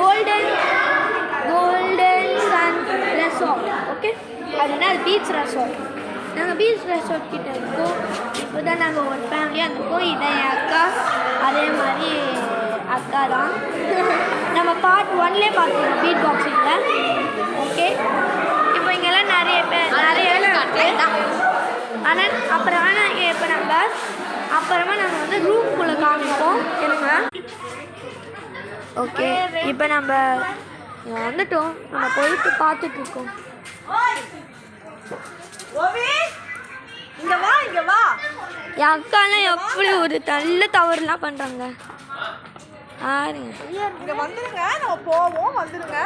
Golden sun resort. Okay, அதுனா beach resort. நாங்கள் beach resort கிட்ட இருக்கோம். இப்போ தான் நாங்கள் ஒரு ஃபேமிலியாக இருக்கோம். இதான் என் அக்கா, அதே மாதிரி அக்கா தான். நம்ம பார்ட் 1லே பார்த்துருக்கோம் பீட் பாக்ஸிங்கில். ஓகே, இப்போ இங்கெல்லாம் நிறைய பேர் ஆனால் அப்புறமா நாங்கள் வந்து ரூம்குள்ளே காமிப்போம். இருங்க. ஓகே, இப்போ நம்ம வந்துட்டோம். நம்ம போயிட்டு பார்த்துட்ருக்கோம். இங்க வா. என் அக்காலாம் எப்படி ஒரு நல்ல தவறுலாம் பண்ணுறாங்க. இங்க வந்துருங்க, நம்ம போவோம். வந்துருங்க.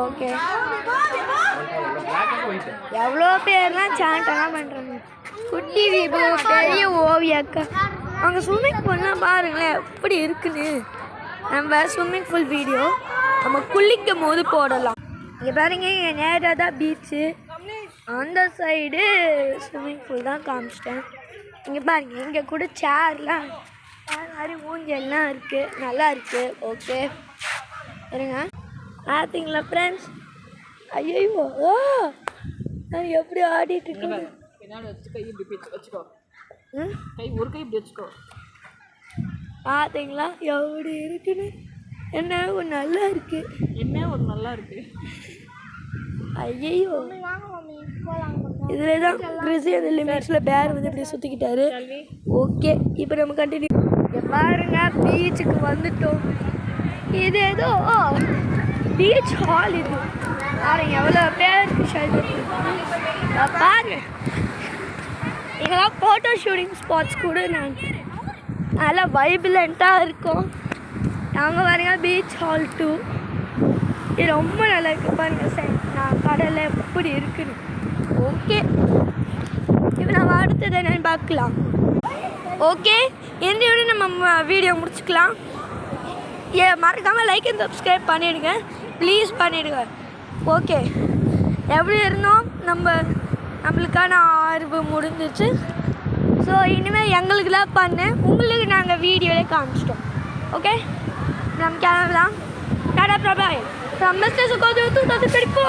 ஓகே, எவ்வளோ பேர்லாம் சாண்டெல்லாம் பண்ணுறாங்க. குட்டி வீபு, பெரிய ஓவிய அக்கா, அவங்க ஸ்விம்மிங் பூல்லாம் பாருங்களேன் எப்படி இருக்குன்னு. நம்ம ஸ்விம்மிங் பூல் வீடியோ நம்ம குளிக்கும் போது போடலாம். இங்கே பாருங்க, இங்கே நேராக தான் பீச்சு, அந்த சைடு ஸ்விம்மிங் பூல் தான் காமிச்சிட்டேன். இங்கே பாருங்க, இங்கே கூட சேர்லாம் மாதிரி ஊஞ்சல்லாம் இருக்குது, நல்லா இருக்குது. ஓகே, இருங்க. பார்த்தீங்களா ஃப்ரெண்ட்ஸ்? ஐயோ, நான் எப்படி ஆடிட்டு இருக்கேன். பார்த்தீங்களா எப்படி இருக்குன்னு? என்ன ஒரு நல்லா இருக்கு. ஐயோ, இதில் தான் கிறிஸ்டியன் லிமிட்ஸில் பேர் வந்து இப்படி சுற்றிக்கிட்டாரு. ஓகே, இப்போ நம்ம கண்டினியூ. பாருங்க, பீச்சுக்கு வந்துட்டோம். இது ஏதோ பீச் ஹால். இது பாருங்க எவ்வளோ பேருக்கு ஷெல்டர் பாருங்க. இதெல்லாம் ஃபோட்டோ ஷூட்டிங் ஸ்பாட்ஸ் கூட நாங்கள் நல்லா வைப்லண்ட்டாக இருக்கோம். நாங்கள் பாருங்க பீச் ஹால் 2. இது ரொம்ப நல்லா இருக்குது. பாருங்க நான் கடலில் எப்படி இருக்குன்னு. ஓகே, இப்போ நம்ம அடுத்தது என்னன்னு பார்க்கலாம். ஓகே, இந்த நம்ம வீடியோ முடிச்சுக்கலாம். மறக்காமல் லைக் அண்ட் சப்ஸ்கிரைப் பண்ணிவிடுங்க, ப்ளீஸ் பண்ணிவிடுங்க. ஓகே, எப்படி இருந்தோம், நம்மளுக்கான ஆர்வம் முடிஞ்சிச்சு. ஸோ இனிமேல் எங்களுக்குலாம் பண்ணேன், உங்களுக்கு நாங்கள் வீடியோவிலே காமிச்சிட்டோம். ஓகே, நம்ம கிளம்பலாம். டாடா, பாய் ஃப்ரம் மிஸ்டர் சுகோது. தூ தூ கிடைப்போ.